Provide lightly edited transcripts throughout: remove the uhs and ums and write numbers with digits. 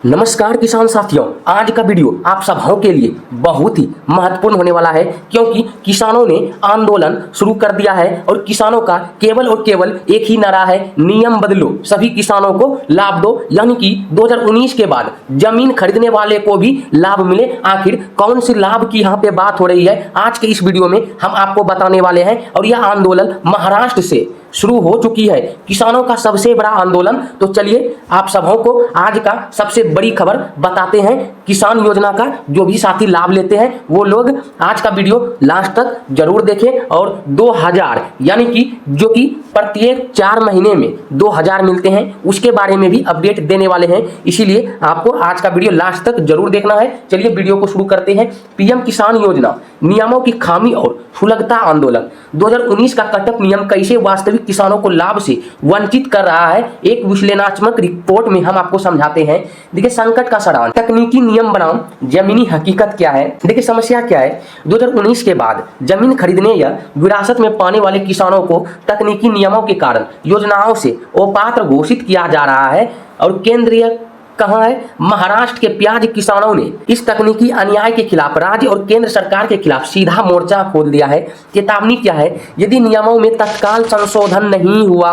नमस्कार किसान साथियों, आज का वीडियो आप सबों के लिए बहुत ही महत्वपूर्ण होने वाला है क्योंकि किसानों ने आंदोलन शुरू कर दिया है और किसानों का केवल और केवल एक ही नारा है, नियम बदलो, सभी किसानों को लाभ दो। यानी कि 2019 के बाद जमीन खरीदने वाले को भी लाभ मिले। आखिर कौन सी लाभ की यहाँ पे बात हो रही है, आज के इस वीडियो में हम आपको बताने वाले हैं। और यह आंदोलन महाराष्ट्र से शुरू हो चुकी है, किसानों का सबसे बड़ा आंदोलन। तो चलिए आप सबों को आज का सबसे बड़ी खबर बताते हैं। किसान योजना का जो भी साथी लाभ लेते हैं वो लोग आज का वीडियो लास्ट तक जरूर देखें। और 2000 यानी कि जो कि प्रत्येक 4 महीने में 2000 मिलते हैं उसके बारे में भी अपडेट देने वाले हैं, इसीलिए आपको आज का वीडियो लास्ट तक जरूर देखना है। चलिए वीडियो को शुरू करते हैं। पीएम किसान योजना, नियमों की खामी और सुलगता आंदोलन। 2019 का कटक नियम कैसे वास्तविक किसानों को लाभ से वंचित कर रहा है, एक विश्लेषणात्मक रिपोर्ट में हम आपको समझाते हैं। देखिए संकट का सड़ान, तकनीकी नियम बनाम जमीनी हकीकत क्या है। देखिए समस्या क्या है, 2019 के बाद जमीन खरीदने या विरासत में पाने वाले किसानों को तकनीकी नियमों के कारण योजनाओं से अपात्र घोषित किया जा रहा है। और केंद्रीय कहां है, महाराष्ट्र के प्याज किसानों ने इस तकनीकी अन्याय के खिलाफ राज्य और केंद्र सरकार के खिलाफ सीधा मोर्चा खोल दिया है। चेतावनी क्या है, यदि नियमों में तत्काल संशोधन नहीं हुआ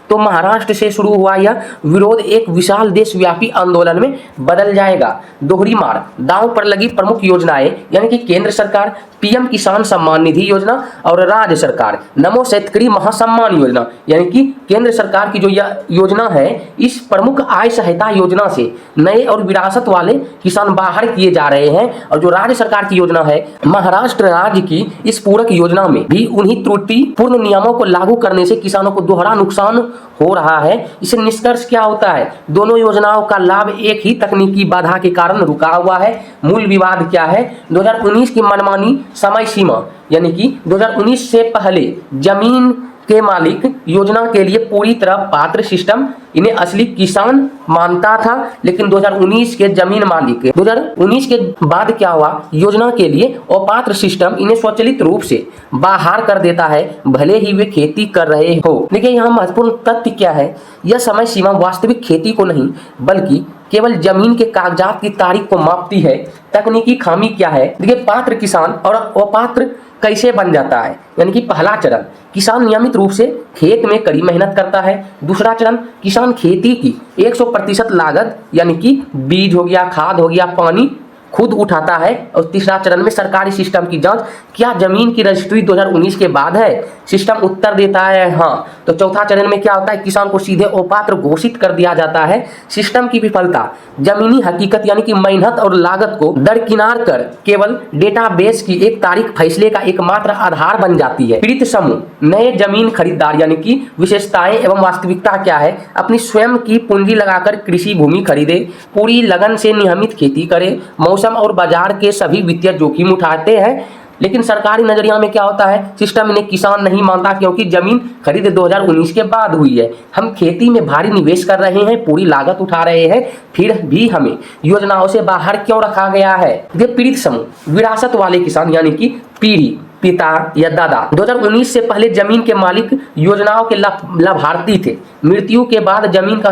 तो महाराष्ट्र से शुरू हुआ यह विरोध एक विशाल देशव्यापी आंदोलन में बदल जाएगा। दोहरी मार, दांव पर लगी प्रमुख योजनाएं यानी कि केंद्र सरकार पीएम किसान सम्मान निधि योजना और राज्य सरकार नमो शेतकरी महासम्मान योजना, यानी कि केंद्र सरकार की जो यह योजना है, इस प्रमुख आय सहायता योजना से नए और विरासत वाले किसान बाहर किए जा रहे हैं। और जो राज्य सरकार की योजना है, महाराष्ट्र राज्य की इस पूरक योजना में भी उन्हीं त्रुटिपूर्ण नियमों को लागू करने से किसानों को दोहरा नुकसान हो रहा है। इससे निष्कर्ष क्या होता है, दोनों योजनाओं का लाभ एक ही तकनीकी बाधा के कारण रुका हुआ है। मूल विवाद क्या है, 2019 की मनमानी समय सीमा यानी कि 2019 से पहले जमीन के मालिक योजना के लिए पूरी तरह पात्र सिस्टम इन्हें असली किसान मानता था, लेकिन 2019 के जमीन मालिक 2019 के बाद क्या हुआ, योजना के लिए अपात्र सिस्टम इन्हें स्वचालित रूप से बाहर कर देता है, भले ही वे खेती कर रहे हो। देखिए यहाँ महत्वपूर्ण तथ्य क्या है, यह समय सीमा वास्तविक खेती को नहीं बल्कि केवल जमीन के कागजात की तारीख को मापती है। तकनीकी खामी क्या है, देखिए पात्र किसान और अपात्र कैसे बन जाता है। यानी कि पहला चरण, किसान नियमित रूप से खेत में कड़ी मेहनत करता है। दूसरा चरण, किसान खेती की 100% लागत यानी कि बीज हो गया, खाद हो गया, पानी खुद उठाता है। और तीसरा चरण में सरकारी सिस्टम की जांच, क्या जमीन की रजिस्ट्री 2019 के बाद है, सिस्टम उत्तर देता है हाँ। तो चौथा चरण में क्या होता है, किसान को सीधे अपात्र घोषित कर दिया जाता है। सिस्टम की विफलता, जमीनी हकीकत यानी कि मेहनत और लागत को दरकिनार कर केवल डेटाबेस की एक तारीख फैसले का एकमात्र आधार बन जाती है। पीड़ित समूह, नए जमीन खरीदार यानी कि विशेषताएं एवं वास्तविकता क्या है, अपनी स्वयं की पूंजी लगाकर कृषि भूमि खरीदे, पूरी लगन से नियमित खेती करे, मौसम और बाजार के सभी वित्तीय जोखिम उठाते हैं। लेकिन सरकारी नजरिया में क्या होता है, सिस्टम इन्हें किसान नहीं मानता क्योंकि जमीन खरीद 2019 के बाद हुई है। हम खेती में भारी निवेश कर रहे हैं, पूरी लागत उठा रहे हैं, फिर भी हमें योजनाओं से बाहर क्यों रखा गया है। पीड़ित समूह, विरासत वाले किसान यानी कि पीढ़ी, पिता या दादा 2019 से पहले जमीन के मालिक योजनाओं के लाभार्थी थे, मृत्यु के बाद जमीन का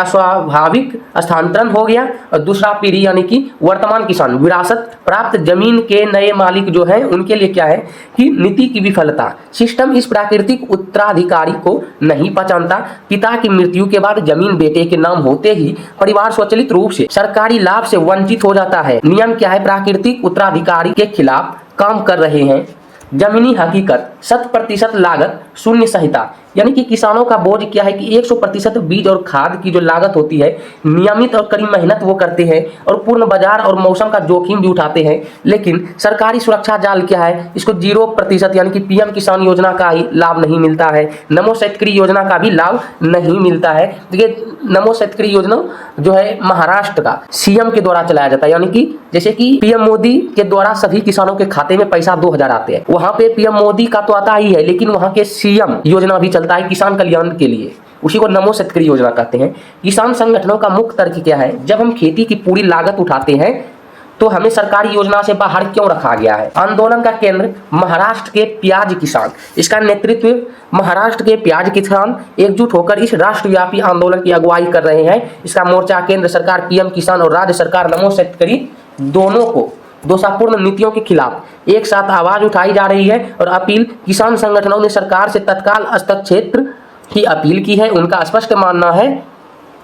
स्वाभाविक स्थानांतरण हो गया। और दूसरा पीढ़ी यानी कि वर्तमान किसान, विरासत प्राप्त जमीन के नए मालिक जो हैं उनके लिए क्या है कि नीति की विफलता, सिस्टम इस प्राकृतिक उत्तराधिकारी को नहीं पहचानता। पिता की मृत्यु के बाद जमीन बेटे के नाम होते ही परिवार स्वचालित रूप से सरकारी लाभ से वंचित हो जाता है। नियम क्या है, प्राकृतिक उत्तराधिकारी के खिलाफ काम कर रहे हैं। जमीनी हकीकत, 100% लागत शून्य संहिता यानी कि किसानों का बोझ क्या है कि 100% बीज और खाद की जो लागत होती है, नियमित और कड़ी मेहनत वो करते हैं और पूर्ण बाजार और मौसम का जोखिम भी उठाते हैं। लेकिन सरकारी सुरक्षा जाल क्या है, इसको 0% यानी कि पीएम किसान योजना का ही लाभ नहीं मिलता है, नमो शेतकरी योजना का भी लाभ नहीं मिलता है। देखिए नमो शेतकरी योजना जो है महाराष्ट्र का सीएम के द्वारा चलाया जाता है, यानी कि जैसे कि पीएम मोदी के द्वारा सभी किसानों के खाते में पैसा 2000 आते हैं, वहां पे पीएम मोदी का तो आता ही है, लेकिन वहां के सीएम योजना भी चलता है किसान कल्याण के लिए, उसी को नमो शेतकरी योजना कहते हैं। किसान संगठनों का मुख्य तर्क क्या है, जब हम खेती की पूरी लागत उठाते हैं तो हमें सरकारी योजना से बाहर क्यों रखा गया है। आंदोलन का केंद्र महाराष्ट्र के प्याज किसान, इसका नेतृत्व महाराष्ट्र के प्याज किसान एकजुट होकर इस राष्ट्रव्यापी आंदोलन की अगुवाई कर रहे हैं। इसका मोर्चा केंद्र सरकार, पीएम किसान और राज्य सरकार नमो शेतकरी दोनों को दोषापूर्ण नीतियों के खिलाफ एक साथ आवाज उठाई जा रही है और अपील किसान संगठनों ने सरकार से तत्काल हस्तक्षेप की अपील की है। उनका स्पष्ट मानना है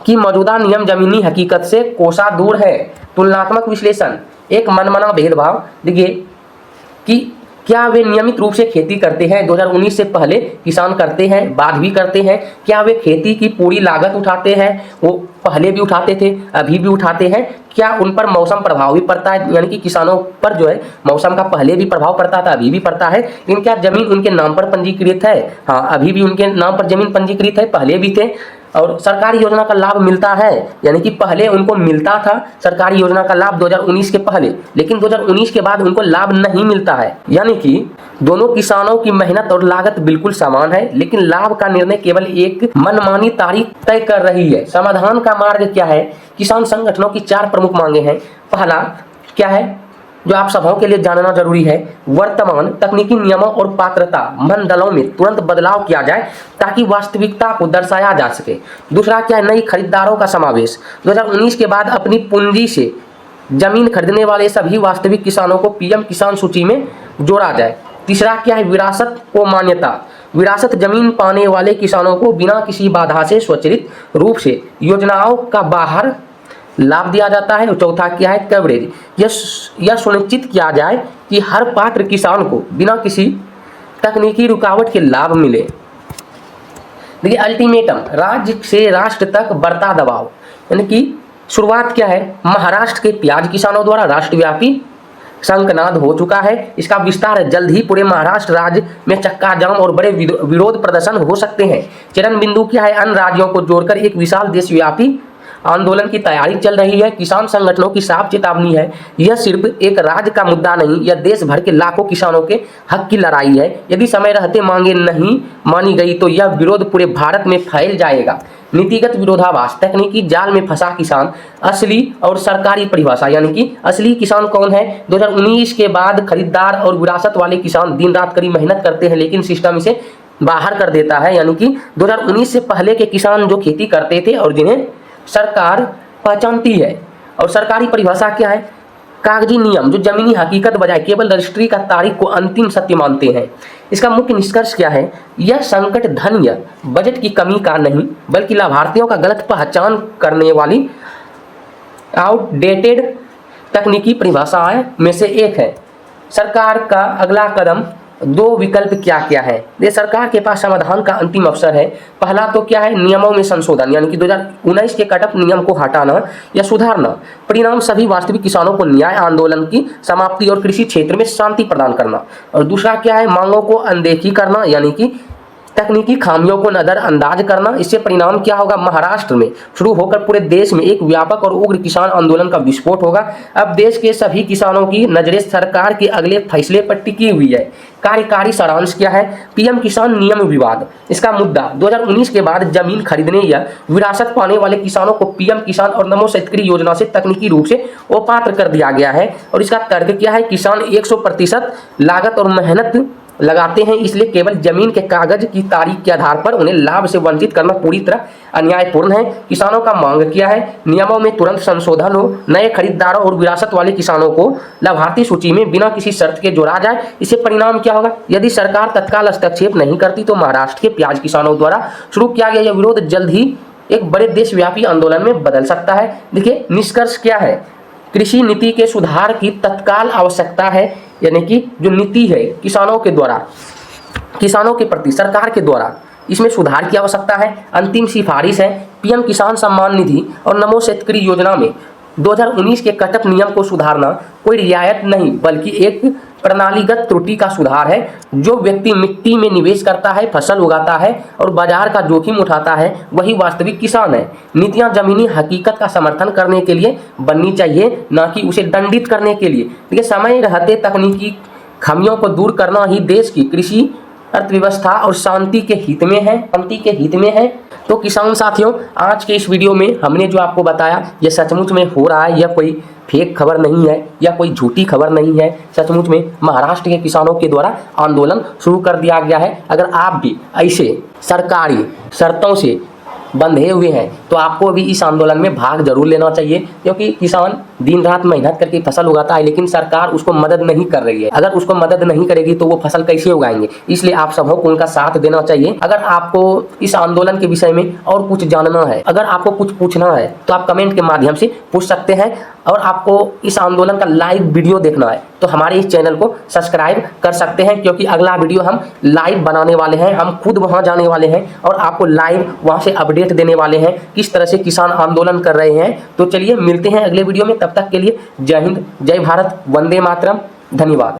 कि मौजूदा नियम जमीनी हकीकत से कोसा दूर है। तुलनात्मक विश्लेषण, एक मनमाना भेदभाव। देखिए कि क्या वे नियमित रूप से खेती करते हैं, 2019 से पहले किसान करते हैं, बाद भी करते हैं। क्या वे खेती की पूरी लागत उठाते हैं, वो पहले भी उठाते थे, अभी भी उठाते हैं। क्या उन पर मौसम प्रभाव भी पड़ता है, यानी कि किसानों पर जो है मौसम का पहले भी प्रभाव पड़ता था, अभी भी पड़ता है। लेकिन क्या जमीन उनके नाम पर पंजीकृत है? हाँ, अभी भी उनके नाम पर जमीन पंजीकृत है, पहले भी थे। और सरकारी योजना का लाभ मिलता है, यानी कि पहले उनको मिलता था सरकारी योजना का लाभ 2019 के पहले, लेकिन 2019 के बाद उनको लाभ नहीं मिलता है। यानी कि दोनों किसानों की मेहनत और लागत बिल्कुल समान है, लेकिन लाभ का निर्णय केवल एक मनमानी तारीख तय कर रही है। समाधान का मार्ग क्या है? किसान संगठनों की 4 प्रमुख मांगे हैं। पहला क्या है जो आप सभाओं के लिए जानना जरूरी है, वर्तमान तकनीकी नियमों और पात्रता मानदंडों में तुरंत बदलाव किया जाए ताकि वास्तविकता को दर्शाया जा सके। दूसरा क्या है, नई खरीदारों का समावेश। 2019 के बाद अपनी पूंजी से जमीन खरीदने वाले सभी वास्तविक किसानों को पीएम किसान सूची में जोड़ा जाए। तीसरा क्या है, विरासत को मान्यता। विरासत जमीन पाने वाले किसानों को बिना किसी बाधा से स्वचालित रूप से योजनाओं का बाहर लाभ दिया जाता है। और चौथा क्या है, कवरेज। यह सुनिश्चित किया जाए कि हर पात्र किसान को बिना किसी तकनीकी रुकावट के लाभ मिले। देखिए अल्टीमेटम, राज्य से राष्ट्र तक बढ़ता दबाव, यानी कि शुरुआत क्या है, महाराष्ट्र के प्याज किसानों द्वारा राष्ट्रव्यापी शंखनाद हो चुका है। इसका विस्तार जल्द ही पूरे महाराष्ट्र राज्य में चक्का जाम और बड़े विरोध प्रदर्शन हो सकते हैं। चरण बिंदु क्या है, अन्य राज्यों को जोड़कर एक विशाल देशव्यापी आंदोलन की तैयारी चल रही है। किसान संगठनों की साफ चेतावनी है, यह सिर्फ एक राज्य का मुद्दा नहीं, यह देश भर के लाखों किसानों के हक की लड़ाई है। यदि समय रहते मांगे नहीं मानी गई तो यह विरोध पूरे भारत में फैल जाएगा। नीतिगत विरोधाभास, तकनीकी जाल में फंसा किसान, असली और सरकारी परिभाषा, यानी कि असली किसान कौन है? 2019 के बाद खरीदार और विरासत वाले किसान दिन रात कड़ी मेहनत करते हैं, लेकिन सिस्टम इसे बाहर कर देता है। यानी कि 2019 से पहले के किसान जो खेती करते थे और जिन्हें सरकार पहचानती है। और सरकारी परिभाषा क्या है, कागजी नियम जो जमीनी हकीकत बजाय केवल रजिस्ट्री का तारीख को अंतिम सत्य मानते हैं। इसका मुख्य निष्कर्ष क्या है, यह संकट धन या बजट की कमी का नहीं बल्कि लाभार्थियों का गलत पहचान करने वाली आउटडेटेड तकनीकी परिभाषाएं में से एक है। सरकार का अगला कदम, 2 विकल्प क्या क्या है? ये सरकार के पास समाधान का अंतिम अवसर है। पहला तो क्या है, नियमों में संशोधन, यानी कि 2019 के कटअप नियम को हटाना या सुधारना। परिणाम सभी वास्तविक किसानों को न्याय, आंदोलन की समाप्ति और कृषि क्षेत्र में शांति प्रदान करना। और दूसरा क्या है, मांगों को अनदेखी करना, यानी कि तकनीकी खामियों को नजरअंदाज करना। इससे परिणाम क्या होगा, महाराष्ट्र में शुरू होकर पूरे देश में एक व्यापक और उग्र किसान आंदोलन का विस्फोट होगा। अब देश के सभी किसानों की नजरें सरकार के अगले फैसले पर टिकी हुई है। कार्यकारी सारांश क्या है, पीएम किसान नियम विवाद। इसका मुद्दा 2019 के बाद जमीन खरीदने या विरासत पाने वाले किसानों को पीएम किसान और नमो शेतकरी योजना से तकनीकी रूप से अपात्र कर दिया गया है। और इसका तर्क क्या है, किसान 100% लागत और मेहनत लगाते हैं, इसलिए केवल जमीन के कागज की तारीख के आधार पर उन्हें लाभ से वंचित करना पूरी तरह अन्यायपूर्ण है। किसानों का मांग क्या है, नियमों में तुरंत संशोधन हो, नए खरीदारों और विरासत वाले किसानों को लाभार्थी सूची में बिना किसी शर्त के जोड़ा जाए। इससे परिणाम क्या होगा, यदि सरकार तत्काल हस्तक्षेप नहीं करती तो महाराष्ट्र के प्याज किसानों द्वारा शुरू किया गया यह विरोध जल्द ही एक बड़े देशव्यापी आंदोलन में बदल सकता है। देखिए निष्कर्ष क्या है, कृषि नीति के सुधार की तत्काल आवश्यकता है, यानी कि जो नीति है किसानों के द्वारा, किसानों के प्रति सरकार के द्वारा, इसमें सुधार की आवश्यकता है। अंतिम सिफारिश है पीएम किसान सम्मान निधि और नमो शेतकरी योजना में 2019 के कटअप नियम को सुधारना कोई रियायत नहीं बल्कि एक प्रणालीगत त्रुटि का सुधार है। जो व्यक्ति मिट्टी में निवेश करता है, फसल उगाता है और बाजार का जोखिम उठाता है, वही वास्तविक किसान है। नीतियां जमीनी हकीकत का समर्थन करने के लिए बननी चाहिए, न कि उसे दंडित करने के लिए। देखिए समय रहते तकनीकी खामियों को दूर करना ही देश की कृषि अर्थव्यवस्था और शांति के हित में है। तो किसान साथियों, आज के इस वीडियो में हमने जो आपको बताया ये सचमुच में हो रहा है, यह कोई फेक खबर नहीं है या कोई झूठी खबर नहीं है। सचमुच में महाराष्ट्र के किसानों के द्वारा आंदोलन शुरू कर दिया गया है। अगर आप भी ऐसे सरकारी शर्तों से बंधे हुए हैं तो आपको भी इस आंदोलन में भाग जरूर लेना चाहिए, क्योंकि किसान दिन रात मेहनत करके फसल उगाता है, लेकिन सरकार उसको मदद नहीं कर रही है। अगर उसको मदद नहीं करेगी तो वो फसल कैसे उगाएंगे? इसलिए आप सबों को उनका साथ देना चाहिए। अगर आपको इस आंदोलन के विषय में और कुछ जानना है, अगर आपको कुछ पूछना है तो आप कमेंट के माध्यम से पूछ सकते हैं। और आपको इस आंदोलन का लाइव वीडियो देखना है तो हमारे इस चैनल को सब्सक्राइब कर सकते हैं, क्योंकि अगला वीडियो हम लाइव बनाने वाले हैं। हम खुद वहां जाने वाले हैं और आपको लाइव वहां से अपडेट देने वाले हैं किस तरह से किसान आंदोलन कर रहे हैं। तो चलिए मिलते हैं अगले वीडियो में, तब तक के लिए जय हिंद, जय भारत, वंदे मातरम, धन्यवाद।